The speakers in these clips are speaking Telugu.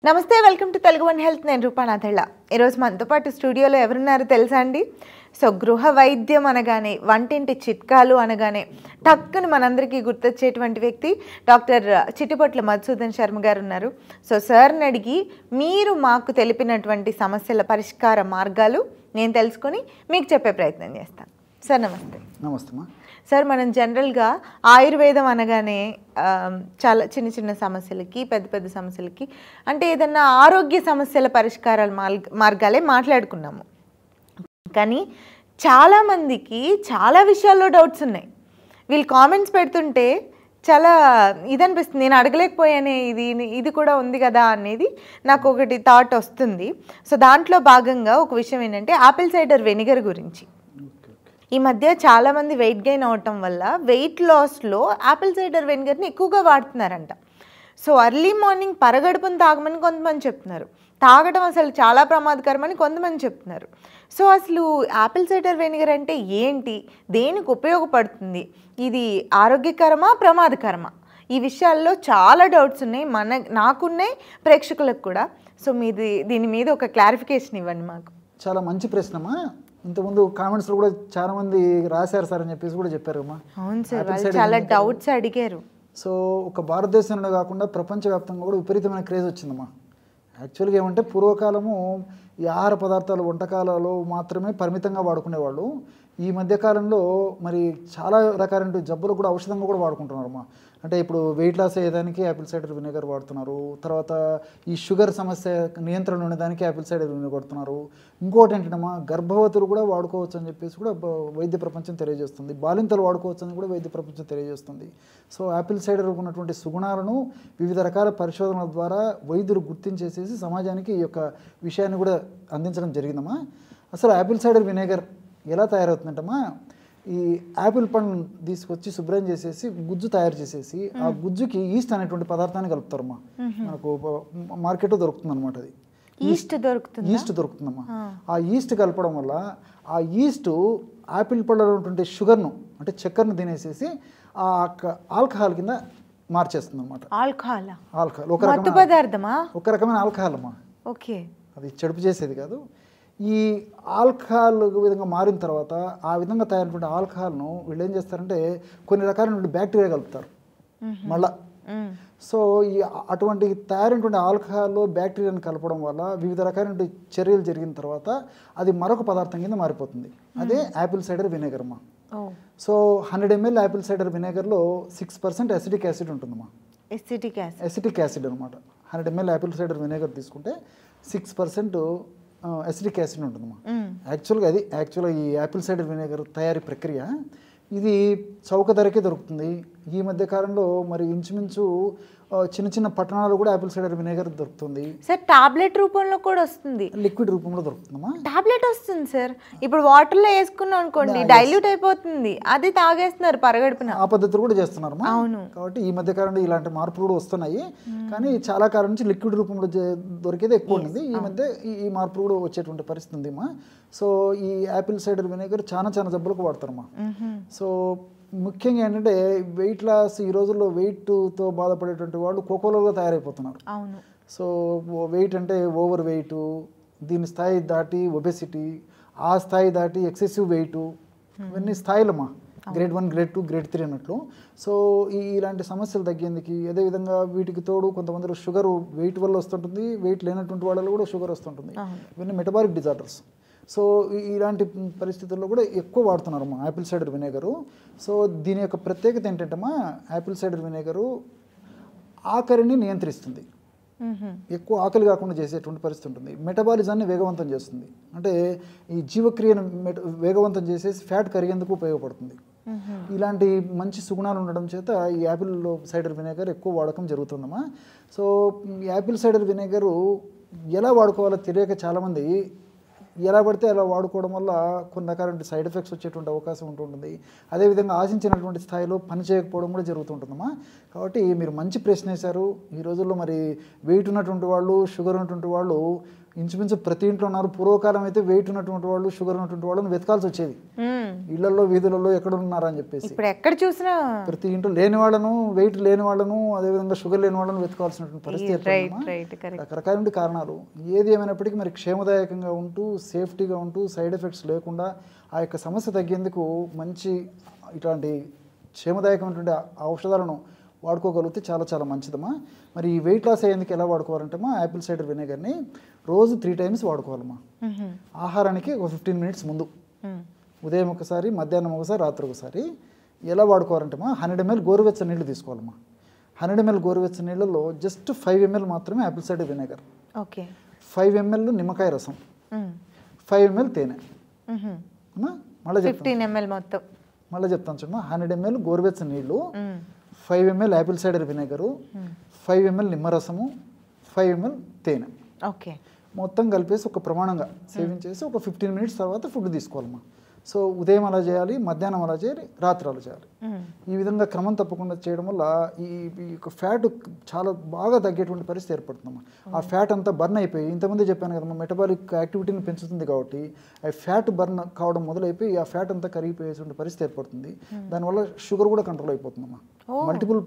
నమస్తే welcome to Telugu one health నేను రూపానాథళ్ళ ఈరోజు మనతో పాటు స్టూడియోలో ఎవరున్నారో తెలుసా అండి సో గృహ వైద్యం అనగానే వంటింటి చిట్కాలు అనగానే టక్కుని మనందరికీ గుర్తొచ్చేటువంటి వ్యక్తి డాక్టర్ చిట్టిపొట్ల మధుసూదన్ శర్మ గారు ఉన్నారు సో సార్ని అడిగి మీరు మాకు తెలిపినటువంటి సమస్యల పరిష్కార మార్గాలు నేను తెలుసుకొని మీకు చెప్పే ప్రయత్నం చేస్తాను సార్ నమస్తే నమస్తే సార్ మనం జనరల్గా ఆయుర్వేదం అనగానే చాలా చిన్న చిన్న సమస్యలకి పెద్ద పెద్ద సమస్యలకి అంటే ఏదన్నా ఆరోగ్య సమస్యల పరిష్కారాల మార్గాలే మాట్లాడుకున్నాము కానీ చాలామందికి చాలా విషయాల్లో డౌట్స్ ఉన్నాయి వీళ్ళు కామెంట్స్ పెడుతుంటే చాలా ఇదనిపిస్తుంది నేను అడగలేకపోయానే ఇది కూడా ఉంది కదా అనేది నాకు ఒకటి థాట్ వస్తుంది సో దాంట్లో భాగంగా ఒక విషయం ఏంటంటే ఆపిల్ సైడర్ వెనిగర్ గురించి ఈ మధ్య చాలామంది వెయిట్ గెయిన్ అవటం వల్ల వెయిట్ లాస్లో ఆపిల్ సైడర్ వెనిగర్ని ఎక్కువగా వాడుతున్నారంట సో ఎర్లీ మార్నింగ్ పరగడుపుని తాగమని కొంతమంది చెప్తున్నారు తాగడం అసలు చాలా ప్రమాదకరమని కొంతమంది చెప్తున్నారు సో అసలు ఆపిల్ సైడర్ వెనిగర్ అంటే ఏంటి దేనికి ఉపయోగపడుతుంది ఇది ఆరోగ్యకరమా ప్రమాదకరమా ఈ విషయాల్లో చాలా డౌట్స్ ఉన్నాయి నాకున్నాయి ప్రేక్షకులకు కూడా సో దీని మీద ఒక క్లారిఫికేషన్ ఇవ్వండి మాకు చాలా మంచి ప్రశ్నమా ఇంతకుముందు కామెంట్స్లో కూడా చాలా మంది రాశారు సార్ అని చెప్పేసి కూడా చెప్పారు అమ్మా అవును సార్ చాలా డౌట్స్ అడిగారు సో ఒక భారతదేశంలో కాకుండా ప్రపంచవ్యాప్తంగా కూడా విపరీతమైన క్రేజ్ వచ్చిందమ్మా యాక్చువల్గా ఏమంటే పూర్వకాలము ఈ ఆహార పదార్థాలు వంటకాలలో మాత్రమే పరిమితంగా వాడుకునేవాళ్ళు ఈ మధ్యకాలంలో మరి చాలా రకాలైన జబ్బులు కూడా ఔషధంగా కూడా వాడుకుంటున్నారమ్మా అంటే ఇప్పుడు వెయిట్ లాస్ అయ్యేదానికి యాపిల్ సైడర్ వినేగర్ వాడుతున్నారు తర్వాత ఈ షుగర్ సమస్య నియంత్రణ ఉండేదానికి యాపిల్ సైడర్ వినేగర్ వాడుతున్నారు ఇంకోటి ఏంటంటమ్మా గర్భవతులు కూడా వాడుకోవచ్చు అని చెప్పేసి కూడా వైద్య ప్రపంచం తెలియజేస్తుంది బాలింతలు వాడుకోవచ్చు అని కూడా వైద్య ప్రపంచం తెలియజేస్తుంది సో యాపిల్ సైడర్ ఉన్నటువంటి సుగుణాలను వివిధ రకాల పరిశోధనల ద్వారా వైద్యులు గుర్తించేసేసి సమాజానికి ఈ యొక్క విషయాన్ని కూడా అందించడం జరిగిందమ్మా అసలు యాపిల్ సైడర్ వినేగర్ ఎలా తయారవుతుందంటమ్మా ఈ యాపిల్ పండు తీసుకొచ్చి శుభ్రం చేసేసి గుజ్జు తయారు చేసేసి ఆ గుజ్జుకి ఈస్ట్ అనేటువంటి పదార్థాన్ని కలుపుతారమ్మా మనకు మార్కెట్లో దొరుకుతుంది అనమాట అది ఈస్ట్ దొరుకుతుందమ్మా ఆ ఈస్ట్ కలపడం వల్ల ఆ ఈస్ట్ యాపిల్ పండులో ఉన్నటువంటి షుగర్ను అంటే చక్కెరను తినేసేసి ఆ ఆల్కహాల్ కింద మార్చేస్తుంది అనమాట ఆల్కహాల్ ఒక రకమైన ఆల్కహాల్ అమ్మా ఓకే అది చెడుపు చేసేది కాదు ఈ ఆల్కహాల్ విధంగా మారిన తర్వాత ఆ విధంగా తయారైనటువంటి ఆల్కహాల్ను వీళ్ళు ఏం చేస్తారంటే కొన్ని రకాలైనటువంటి బ్యాక్టీరియా కలుపుతారు మళ్ళా సో ఈ అటువంటి తయారైనటువంటి ఆల్కహాల్లో బ్యాక్టీరియాని కలపడం వల్ల వివిధ రకాలైన చర్యలు జరిగిన తర్వాత అది మరొక పదార్థం కింద మారిపోతుంది అదే యాపిల్ సైడర్ వినేగర్ అమ్మా సో 100 ml యాపిల్ సైడర్ వినేగర్లో 6% అసిటిక్ యాసిడ్ ఉంటుందమ్మా ఎసిటిక్ యాసిడ్ అనమాట 100 ml యాపిల్ సైడర్ వినేగర్ తీసుకుంటే 6% అసిటిక్ యాసిడ్ ఉంటుందమ్మా యాక్చువల్గా ఈ యాపిల్ సైడర్ వినేగర్ తయారీ ప్రక్రియ ఇది చౌక ధరకే దొరుకుతుంది ఈ మధ్య కాలంలో మరి ఇంచుమించు చిన్న చిన్న పట్టణాలు కూడా యాపిల్ సైడర్ వినేగర్ దొరుకుతుంది సార్ టాబ్లెట్ రూపంలో కూడా వస్తుంది లిక్విడ్ రూపంలో దొరుకుతుందమ్మా టాబ్లెట్ వస్తుంది సార్ ఇప్పుడు వాటర్లో వేసుకున్నాం అనుకోండి డైల్యూట్ అయిపోతుంది అది తాగేస్తున్నారు పరగడుపున ఆ పద్ధతులు కూడా చేస్తున్నారమ్మా అవును కాబట్టి ఈ మధ్య కాలంలో ఇలాంటి మార్పులు కూడా వస్తున్నాయి కానీ చాలా కాలం నుంచి లిక్విడ్ రూపంలో దొరికేది ఎక్కువ ఉంది ఈ మధ్య ఈ మార్పులు కూడా వచ్చేటువంటి పరిస్థితి ఉందమ్మా సో ఈ యాపిల్ సైడర్ వినేగర్ చాలా జబ్బులకు వాడతారమ్మా సో ముఖ్యంగా ఏంటంటే వెయిట్ లాస్ ఈ రోజుల్లో వెయిట్తో బాధపడేటువంటి వాళ్ళు కోకోలోగా తయారైపోతున్నారు సో వెయిట్ అంటే ఓవర్ వెయిట్ దీని స్థాయి దాటి ఒబెసిటీ ఆ స్థాయి దాటి ఎక్సెసివ్ వెయిట్ ఇవన్నీ స్థాయిలమ్మా గ్రేడ్ 1 గ్రేడ్ 2 గ్రేడ్ 3 అన్నట్లు సో ఇలాంటి సమస్యలు తగ్గేందుకు అదేవిధంగా వీటికి తోడు కొంతమంది షుగర్ వెయిట్ వల్ల వస్తుంటుంది వెయిట్ లేనటువంటి వాళ్ళలో కూడా షుగర్ వస్తుంటుంది ఇవన్నీ మెటబాలిక్ డిజార్డర్స్ సో ఇలాంటి పరిస్థితుల్లో కూడా ఎక్కువ వాడుతున్నారమ్మా యాపిల్ సైడర్ వినేగరు సో దీని యొక్క ప్రత్యేకత ఏంటంటమ్మా యాపిల్ సైడర్ వినేగరు ఆకలిని నియంత్రిస్తుంది ఎక్కువ ఆకలి కాకుండా చేసేటువంటి పరిస్థితి ఉంటుంది మెటబాలిజాన్ని వేగవంతం చేస్తుంది అంటే ఈ జీవక్రియను వేగవంతం చేసేసి ఫ్యాట్ కరిగేందుకు ఉపయోగపడుతుంది ఇలాంటి మంచి సుగుణాలు ఉండడం చేత ఈ యాపిల్ సైడర్ వినేగర్ ఎక్కువ వాడకం జరుగుతుందమ్మా సో యాపిల్ సైడర్ వినేగరు ఎలా వాడుకోవాలో తెలియక చాలామంది ఎలా పడితే అలా వాడుకోవడం వల్ల కొన్ని రకాల సైడ్ ఎఫెక్ట్స్ వచ్చేటువంటి అవకాశం ఉంటుంటుంది అదేవిధంగా ఆశించినటువంటి స్థాయిలో పని చేయకపోవడం కూడా జరుగుతుంటుందమ్మా కాబట్టి మీరు మంచి ప్రశ్న వేశారు ఈ రోజుల్లో మరి వెయిట్ ఉన్నటువంటి వాళ్ళు షుగర్ ఉన్నటువంటి వాళ్ళు ఇంచుమించు ప్రతి ఇంట్లో ఉన్నారు. పూర్వకాలం అయితే వెయిట్ ఉన్నటువంటి వాళ్ళు, షుగర్ ఉన్నటువంటి వాళ్ళని వెతకాల్సి వచ్చేది, ఇళ్లలో వీధులలో ఎక్కడ ఉన్నారని చెప్పేసి. ఇప్పుడు ఎక్కడ చూసినా ప్రతి ఇంట్లో లేని వాళ్ళను, వెయిట్ లేని వాళ్ళను, అదేవిధంగా షుగర్ లేని వాళ్ళను వెతకాల్సినటువంటి పరిస్థితి రకరకాల కారణాలు. ఏది ఏమైనప్పటికీ మరి క్షేమదాయకంగా ఉంటూ, సేఫ్టీగా ఉంటూ, సైడ్ ఎఫెక్ట్స్ లేకుండా ఆ యొక్క సమస్య తగ్గేందుకు మంచి ఇట్లాంటి క్షేమదాయకమైనటువంటి ఔషధాలను వాడుకోగలిగితే చాలా చాలా మంచిదమ్మా. మరి ఈ వెయిట్ లాస్ అయ్యేందుకు ఎలా వాడుకోవాలంటేమా, యాపిల్ సైడర్ వినేగర్ని రోజు 3 times వాడుకోవాలమ్మా. ఆహారానికి ఒక 15 minutes ముందు, ఉదయం ఒకసారి, మధ్యాహ్నం ఒకసారి, రాత్రి ఒకసారి. ఎలా వాడుకోవాలంటేమా 100 ml గోరువెచ్చని నీళ్ళు తీసుకోవాలమ్మా. 100 ml గోరువెచ్చని నీళ్ళలో జస్ట్ 5 ml మాత్రమే యాపిల్ సైడర్ వినేగర్, 5 ml నిమ్మకాయ రసం, 5 ml తేనె. మళ్ళీ 15 ml మొత్తం. మళ్ళీ చెప్తాను చూడమ్మా, 100 ml గోరువెచ్చని నీళ్ళు, 5 ml apple cider vinegar, 5 ml నిమ్మరసము, 5 ml తేనె. ఓకే, మొత్తం కలిపేసి ఒక ప్రమాణంగా సేవించేసి ఒక 15 minutes తర్వాత ఫుడ్ తీసుకోవాలమ్మా. సో ఉదయం అలా చేయాలి, మధ్యాహ్నం అలా చేయాలి, రాత్రి అలా చేయాలి. ఈ విధంగా క్రమం తప్పకుండా చేయడం వల్ల ఈ ఫ్యాట్ చాలా బాగా తగ్గేటువంటి పరిస్థితి ఏర్పడుతుందమ్మా. ఆ ఫ్యాట్ అంతా బర్న్ అయిపోయి, ఇంతకుముందే చెప్పాను కదమ్మా, మెటబాలిక్ యాక్టివిటీని పెంచుతుంది కాబట్టి ఆ ఫ్యాట్ బర్న్ కావడం మొదలైపోయి ఆ ఫ్యాట్ అంతా కరిగిపోయేటువంటి పరిస్థితి ఏర్పడుతుంది. దానివల్ల షుగర్ కూడా కంట్రోల్ అయిపోతుందమ్మా. మల్టిపుల్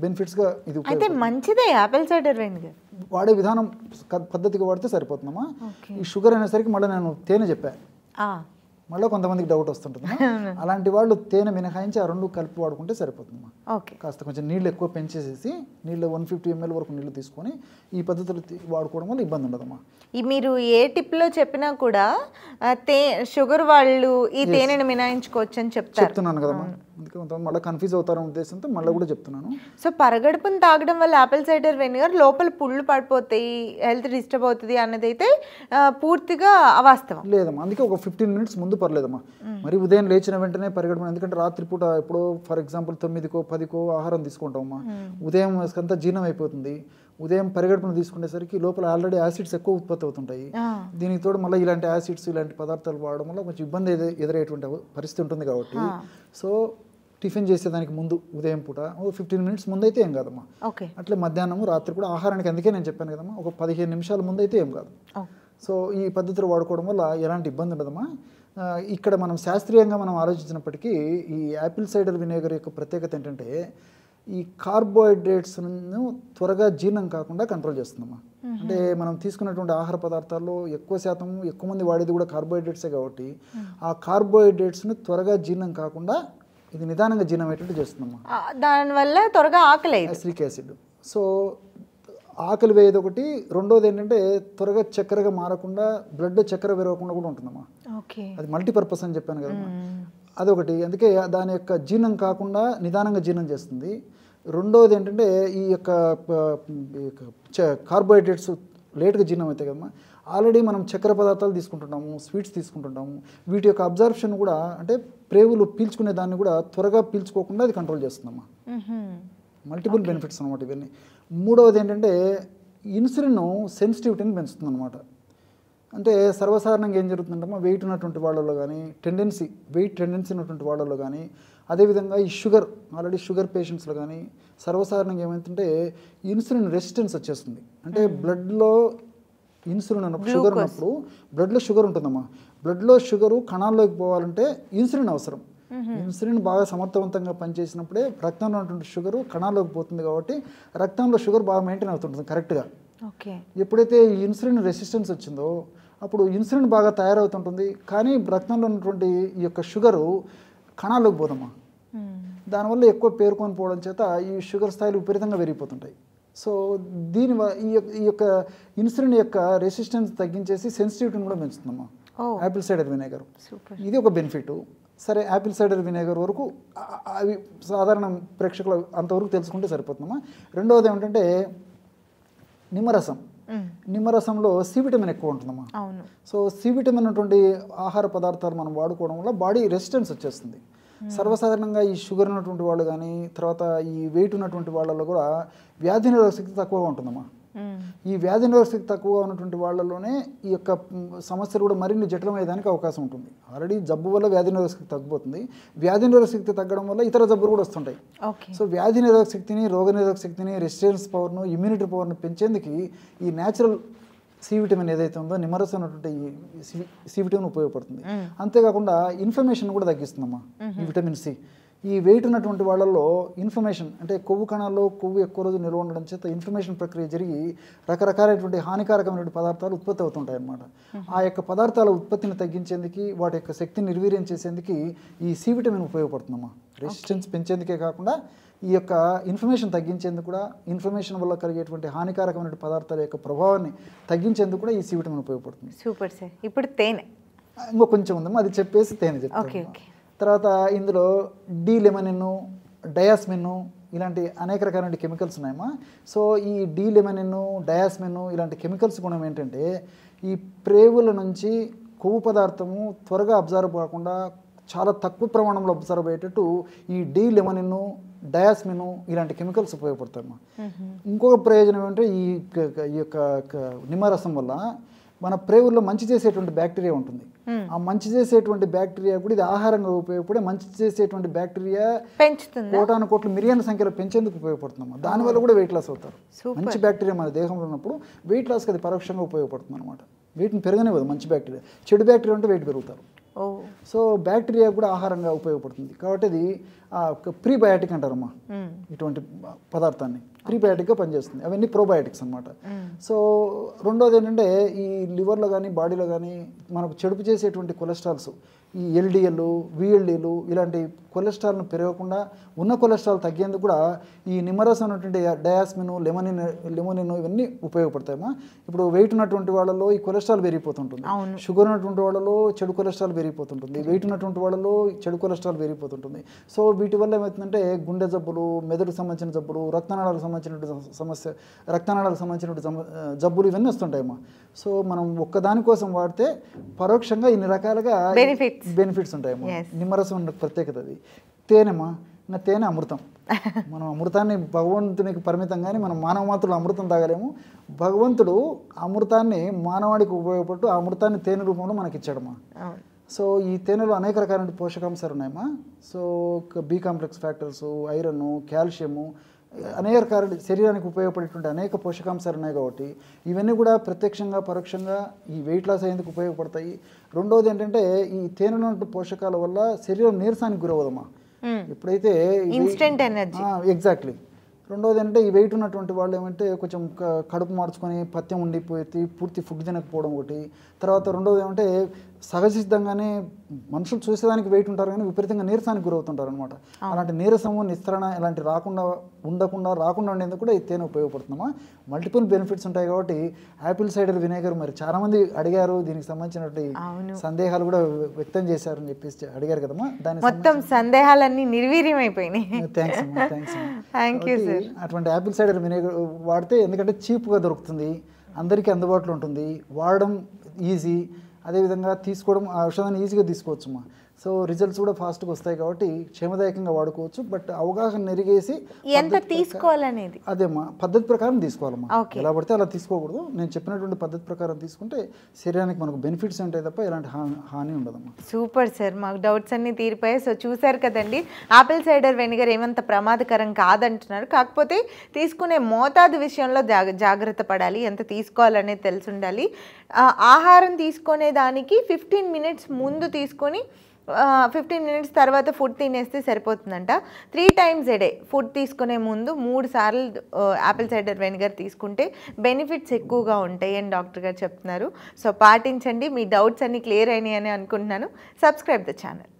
బెనిఫిట్స్గా ఇది అయితే మంచిదే యాపిల్ సైడర్ వినేగర్. వాడే విధానం పద్ధతిగా వాడితే సరిపోతుందమ్మా. ఈ షుగర్ అనేసరికి మళ్ళీ నేను తేనె చెప్పాను, మళ్ళీ కొంతమందికి డౌట్ వస్తుంటుంది. అలాంటి వాళ్ళు తేనె మినహాయించి ఆ రెండు కలిపి వాడుకుంటే సరిపోతుందమ్మా. కాస్త కొంచెం నీళ్ళు ఎక్కువ పెంచేసేసి నీళ్ళు 150 ml వరకు నీళ్ళు తీసుకొని ఈ పద్ధతులు వాడుకోవడం వల్ల ఇబ్బంది ఉండదమ్మా. మీరు ఏ టిప్లో చెప్పినా కూడా షుగర్ వాళ్ళు ఈ తేనెను మినాయించుకోవచ్చు అని చెప్తున్నాను కదమ్మా. అందుకే కొంతమంది మళ్ళీ కన్ఫ్యూజ్ అవుతారనే ఉద్దేశంతో మళ్ళీ కూడా చెప్తున్నాను. సో పరగడుపుని తాగడం వల్ల యాపిల్ సైడర్ వెనిగర్ లోపల పుళ్ళు పడిపోతాయి, హెల్త్ డిస్టర్బ్ అవుతుంది అన్నది అయితే పూర్తిగా అవాస్తవం లేదమ్మా. అందుకే ఒక 15 minutes ముందు పర్లేదమ్మా. మరి ఉదయం లేచిన వెంటనే పరిగెడమని, ఎందుకంటే రాత్రిపూట ఎప్పుడో ఫర్ ఎగ్జాంపుల్ 9కో 10కో ఆహారం తీసుకుంటామమ్మా. ఉదయం అంతా జీర్ణం అయిపోతుంది. ఉదయం పరిగెడుపును తీసుకునేసరికి లోపల ఆల్రెడీ యాసిడ్స్ ఎక్కువ ఉత్పత్తి అవుతుంటాయి. దీనికి తోడు మళ్ళీ ఇలాంటి యాసిడ్స్, ఇలాంటి పదార్థాలు వాడడం వల్ల కొంచెం ఇబ్బంది ఎదురయ్యేటువంటి పరిస్థితి ఉంటుంది. కాబట్టి సో టిఫిన్ చేసేదానికి ముందు ఉదయం పూట 15 minutes ముందు అయితే ఏం కాదమ్మా. అట్లే మధ్యాహ్నం, రాత్రి కూడా ఆహారానికి, అందుకే నేను చెప్పాను కదమ్మా, ఒక 15 నిమిషాల ముందు అయితే ఏం కాదు. సో ఈ పద్ధతిలో వాడుకోవడం వల్ల ఎలాంటి ఇబ్బంది ఉండదమ్మా. ఇక్కడ మనం శాస్త్రీయంగా మనం ఆలోచించినప్పటికీ ఈ యాపిల్ సైడర్ వినేగర్ యొక్క ప్రత్యేకత ఏంటంటే ఈ కార్బోహైడ్రేట్స్ను త్వరగా జీర్ణం కాకుండా కంట్రోల్ చేస్తుందమ్మా. అంటే మనం తీసుకున్నటువంటి ఆహార పదార్థాల్లో ఎక్కువ శాతం ఎక్కువ మంది వాడేది కూడా కార్బోహైడ్రేట్సే కాబట్టి ఆ కార్బోహైడ్రేట్స్ను త్వరగా జీర్ణం కాకుండా ఇది నిదానంగా జీర్ణం అయ్యేటట్టు చేస్తుందమ్మా. దానివల్ల త్వరగా ఆకలి, అసిడిక్ యాసిడ్. సో ఆకలి వేయదు ఒకటి. రెండోది ఏంటంటే త్వరగా చక్కెరగా మారకుండా, బ్లడ్ చక్కెర పెరగకుండా కూడా ఉంటుందమ్మా. అది మల్టీపర్పస్ అని చెప్పాను కదమ్మా, అదొకటి. అందుకే దాని యొక్క జీర్ణం కాకుండా నిదానంగా జీర్ణం చేస్తుంది. రెండోది ఏంటంటే ఈ యొక్క కార్బోహైడ్రేట్స్ లేట్గా జీర్ణం అవుతాయి కదమ్మా. ఆల్రెడీ మనం చక్కెర పదార్థాలు తీసుకుంటున్నాము, స్వీట్స్ తీసుకుంటుంటాము. వీటి యొక్క అబ్జర్ప్షన్ కూడా, అంటే ప్రేవులు పీల్చుకునే దాన్ని కూడా త్వరగా పీల్చుకోకుండా అది కంట్రోల్ చేస్తుందమ్మా. మల్టిపుల్ బెనిఫిట్స్ అనమాట ఇవన్నీ. మూడవది ఏంటంటే ఇన్సులిన్ సెన్సిటివిటీని పెంచుతుంది అనమాట. అంటే సర్వసాధారణంగా ఏం జరుగుతుందంటే వెయిట్ ఉన్నటువంటి వాళ్ళలో కానీ, వెయిట్ టెండెన్సీ ఉన్నటువంటి వాళ్ళలో కానీ, అదేవిధంగా ఈ ఆల్రెడీ షుగర్ పేషెంట్స్లో కానీ సర్వసాధారణంగా ఏమవుతుంటే ఇన్సులిన్ రెసిస్టెన్స్ వచ్చేస్తుంది. అంటే బ్లడ్లో ఇన్సులిన్ ఉన్నప్పుడు, షుగర్ ఉన్నప్పుడు బ్లడ్లో షుగర్ ఉంటుందమ్మా. బ్లడ్లో షుగరు కణాల్లోకి పోవాలంటే ఇన్సులిన్ అవసరం. ఇన్సులిన్ బాగా సమర్థవంతంగా పనిచేసినప్పుడే రక్తంలో ఉన్నటువంటి షుగరు కణాల్లోకి పోతుంది. కాబట్టి రక్తంలో షుగర్ బాగా మెయింటైన్ అవుతుంటుంది కరెక్ట్గా. ఎప్పుడైతే ఈ ఇన్సులిన్ రెసిస్టెన్స్ వచ్చిందో అప్పుడు ఇన్సులిన్ బాగా తయారవుతుంటుంది, కానీ రక్తంలో ఉన్నటువంటి ఈ యొక్క షుగరు కణాల్లోకి పోదమ్మా. దానివల్ల ఎక్కువ పేరుకొని పోవడం చేత ఈ షుగర్ స్థాయిలు విపరీతంగా పెరిగిపోతుంటాయి. సో ఈ యొక్క ఇన్సులిన్ యొక్క రెసిస్టెన్స్ తగ్గించేసి సెన్సిటివిటీని కూడా పెంచుతుందమ్మా యాపిల్ సైడర్ వినేగర్. ఇది ఒక బెనిఫిట్. సరే, యాపిల్ సైడర్ వినేగర్ వరకు అవి సాధారణ ప్రేక్షకులు అంతవరకు తెలుసుకుంటే సరిపోతుందమ్మా. రెండవది ఏమిటంటే నిమ్మరసంలో సి విటమిన్ ఎక్కువ ఉంటుందమ్మా. సో సి విటమిన్ ఉన్నటువంటి ఆహార పదార్థాలు మనం వాడుకోవడం వల్ల బాడీ రెసిస్టెన్స్ వచ్చేస్తుంది. సర్వసాధారణంగా ఈ షుగర్ ఉన్నటువంటి వాళ్ళు కానీ, తర్వాత ఈ వెయిట్ ఉన్నటువంటి వాళ్ళలో కూడా వ్యాధి నిరోధక శక్తి తక్కువగా ఉంటుందమ్మా. ఈ వ్యాధి నిరోధక శక్తి తక్కువగా ఉన్నటువంటి వాళ్ళలోనే ఈ యొక్క సమస్యలు కూడా మరిన్ని జటిలమయ్యేదానికి అవకాశం ఉంటుంది. ఆల్రెడీ జబ్బు వల్ల వ్యాధి నిరోధక శక్తి తగ్గిపోతుంది. వ్యాధి నిరోధక శక్తి తగ్గడం వల్ల ఇతర జబ్బులు కూడా వస్తుంటాయి. సో వ్యాధి నిరోధక శక్తిని, రోగ నిరోధక శక్తిని, రెసిస్టెన్స్ పవర్ను, ఇమ్యూనిటీ పవర్ను పెంచేందుకు ఈ న్యాచురల్ సి విటమిన్ ఏదైతే ఉందో నిమ్మరసం ఉన్నటువంటి సి విటమిన్ ఉపయోగపడుతుంది. అంతేకాకుండా ఇన్ఫ్లమేషన్ కూడా తగ్గిస్తుందమ్మా ఈ విటమిన్ సి. ఈ వెయిట్ ఉన్నటువంటి వాళ్ళల్లో ఇన్ఫ్లమేషన్ అంటే కొవ్వు కణాల్లో కొవ్వు ఎక్కువ రోజు నిల్వ ఉండడం చేత ఇన్ఫ్లమేషన్ ప్రక్రియ జరిగి రకరకాలైనటువంటి హానికారకమైన పదార్థాలు ఉత్పత్తి అవుతుంటాయి అన్నమాట. ఆ యొక్క పదార్థాల ఉత్పత్తిని తగ్గించేందుకు వాటి యొక్క శక్తిని నిర్వీర్యం చేసేందుకు ఈ సి విటమిన్ ఉపయోగపడుతుందమ్మా. రెసిస్టెన్స్ పెంచేందుకే కాకుండా ఈ యొక్క ఇన్ఫ్లమేషన్ తగ్గించేందుకు కూడా, ఇన్ఫ్లమేషన్ వల్ల కలిగేటువంటి హానికారకమైన పదార్థాల యొక్క ప్రభావాన్ని తగ్గించేందుకు కూడా ఈ సి విటమిన్ ఉపయోగపడుతుంది. Super sir. ఇప్పుడు తేనె ఇంకో కొంచెం ఉందమ్మా, అది చెప్పేసి తేనె చెప్తాను. తర్వాత ఇందులో డి లెమనిన్, డయాస్మిన్ ఇలాంటి అనేక రకాలైన కెమికల్స్ ఉన్నాయమ్మా. సో ఈ డి లెమనిన్, డయాస్మిన్ ఇలాంటి కెమికల్స్ గుణం ఏంటంటే ఈ ప్రేవుల నుంచి కొవ్వు పదార్థము త్వరగా అబ్జర్వ్ కాకుండా చాలా తక్కువ ప్రమాణంలో అబ్జర్వ్ అయ్యేటట్టు ఈ డి లెమనిన్, డయాస్మిన్ ఇలాంటి కెమికల్స్ ఉపయోగపడతాయమ్మా. ఇంకొక ప్రయోజనం ఏంటంటే ఈ యొక్క నిమ్మరసం వల్ల మన ప్రేవుల్లో మంచి చేసేటువంటి బ్యాక్టీరియా ఉంటుంది. ఆ మంచి చేసేటువంటి బ్యాక్టీరియా కూడా ఇది ఆహారంగా ఉపయోగపడే మంచి చేసేటువంటి బ్యాక్టీరియా పెంచుతుంది. కోటాను కోట్ల మిలియన్ సంఖ్యలో పెంచేందుకు ఉపయోగపడుతుందమ్మా. దానివల్ల కూడా వెయిట్ లాస్ అవుతారు. మంచి బ్యాక్టీరియా మన దేహంలో ఉన్నప్పుడు వెయిట్ లాస్కి అది పరోక్షంగా ఉపయోగపడుతుంది అనమాట. వెయిట్ని పెరగనివ్వదు మంచి బ్యాక్టీరియా. చెడు బ్యాక్టీరియా ఉంటే వెయిట్ పెరుగుతారు. సో బ్యాక్టీరియా కూడా ఆహారంగా ఉపయోగపడుతుంది. కాబట్టి అది ప్రీబయాటిక్ అంటారమ్మా ఇటువంటి పదార్థాన్ని. ప్రీబయాటిక్గా పనిచేస్తుంది. అవన్నీ ప్రోబయాటిక్స్ అనమాట. సో రెండోది ఏంటంటే ఈ లివర్లో కానీ బాడీలో కానీ మనకు చెడుపు చేసేటువంటి కొలెస్ట్రాల్స్, ఈ ఎల్డిఎల్, విఎల్డిలు ఇలాంటి కొలెస్ట్రాల్ను పెరగకుండా ఉన్న కొలెస్ట్రాల్ తగ్గేందుకు కూడా ఈ నిమ్మరసం ఉన్నటువంటి డయాస్మిన్, లెమనిన్ ఇవన్నీ ఉపయోగపడతాయమ్మా. ఇప్పుడు వెయిట్ ఉన్నటువంటి వాళ్ళలో ఈ కొలెస్ట్రాల్ పెరిగిపోతుంటుంది. షుగర్ ఉన్నటువంటి వాళ్ళలో చెడు కొలెస్ట్రాల్ పెరిగిపోతుంటుంది. వెయిట్ ఉన్నటువంటి వాళ్ళలో చెడు కొలెస్ట్రాల్ పెరిగిపోతుంటుంది. సో వీటి వల్ల ఏమవుతుందంటే గుండె జబ్బులు, మెదడుకు సంబంధించిన జబ్బులు, రక్తనాళాలకు సంబంధించినటువంటి జబ్బులు ఇవన్నీ వస్తుంటాయమ్మా. సో మనం ఒక్కదానికోసం వాడితే పరోక్షంగా ఇన్ని రకాలుగా బెనిఫిట్స్ ఉంటాయమ్మా. నిమ్మరసం ఉన్న ప్రత్యేకత అది. తేనెమ్మా, ఇంకా తేనె అమృతం. మనం అమృతాన్ని భగవంతునికి పరిమితం కానీ మనం మానవ మాత్రులు అమృతం తాగలేము. భగవంతుడు అమృతాన్ని మానవాడికి ఉపయోగపడుతూ ఆ అమృతాన్ని తేనె రూపంలో మనకి ఇచ్చాడమ్మా. సో ఈ తేనెలో అనేక రకాలైన పోషకాంశాలు ఉన్నాయమ్మా. So B complex factors, iron, calcium, అనేక రకాల శరీరానికి ఉపయోగపడేటువంటి అనేక పోషకాంశాలు ఉన్నాయి. కాబట్టి ఇవన్నీ కూడా ప్రత్యక్షంగా పరోక్షంగా ఈ వెయిట్ లాస్ అయ్యేందుకు ఉపయోగపడతాయి. రెండోది ఏంటంటే ఈ తేనెలో ఉన్న పోషకాల వల్ల శరీరం నీరసానికి గురవదమ్మా. ఎప్పుడైతే ఎగ్జాక్ట్లీ. రెండోది ఏంటంటే ఈ వెయిట్ ఉన్నటువంటి వాళ్ళు ఏమంటే కొంచెం కడుపు మార్చుకొని పథ్యం ఉండిపోయి పూర్తి ఫుడ్ తినకపోవడం ఒకటి. తర్వాత రెండోది ఏమంటే సహజసిద్ధంగానే మనుషులు చూసేదానికి వెయిట్ ఉంటారు కానీ విపరీతంగా నీరసానికి గురవుతుంటారు అనమాట. అలాంటి నీరసము, నిస్త్రణ ఇలాంటి రాకుండా ఉండేందుకు కూడా ఈ తేనె ఉపయోగపడుతుందమ్మా. మల్టిపుల్ బెనిఫిట్స్ ఉంటాయి. కాబట్టి యాపిల్ సైడర్ వినేగర్ మరి చాలామంది అడిగారు, దీనికి సంబంధించినటువంటి సందేహాలు కూడా వ్యక్తం చేశారని చెప్పేసి అడిగారు కదమ్మా. దాని మొత్తం సందేహాలన్నీ నిర్వీర్యం అయిపోయినాయి. థ్యాంక్స్ అమ్మా, థ్యాంక్స్. అటువంటి యాపిల్ సైడర్ వినేగర్ వాడితే ఎందుకంటే చీప్గా దొరుకుతుంది, అందరికీ అందుబాటులో ఉంటుంది, వాడడం ఈజీ, అదేవిధంగా తీసుకోవడం ఆ ఔషధాన్ని ఈజీగా తీసుకోవచ్చుమా. సో రిజల్ట్స్ కూడా ఫాస్ట్గా వస్తాయి కాబట్టి క్షేమదాయకంగా వాడుకోవచ్చు. బట్ అవగాహన నెరిగేసి ఎంత తీసుకోవాలనేది అదేమ్మా పద్ధతి ప్రకారం తీసుకోవాలమ్మా. ఎలా పడితే అలా తీసుకోకూడదు. నేను చెప్పినటువంటి పద్ధతి ప్రకారం తీసుకుంటే శరీరానికి మనకు బెనిఫిట్స్ ఉంటాయి తప్ప ఎలాంటి హాని ఉండదమ్మా. సూపర్ సార్, మాకు డౌట్స్ అన్నీ తీరిపోయాయి. సో చూసారు కదండి, ఆపిల్ సైడర్ వెనిగర్ ఏమంత ప్రమాదకరం కాదంటున్నారు. కాకపోతే తీసుకునే మోతాదు విషయంలో జాగ్రత్త పడాలి, ఎంత తీసుకోవాలనేది తెలిసి ఉండాలి. ఆహారం తీసుకునే దానికి 15 minutes ముందు తీసుకొని 15 minutes తర్వాత ఫుడ్ తినేస్తే సరిపోతుందంట. 3 times a day ఫుడ్ తీసుకునే ముందు 3 సార్లు యాపిల్ సైడర్ వెనిగర్ తీసుకుంటే బెనిఫిట్స్ ఎక్కువగా ఉంటాయి అని డాక్టర్ గారు చెప్తున్నారు. సో పాటించండి. మీ డౌట్స్ అన్నీ క్లియర్ అయినాయి అని అనుకుంటున్నాను. Subscribe the channel.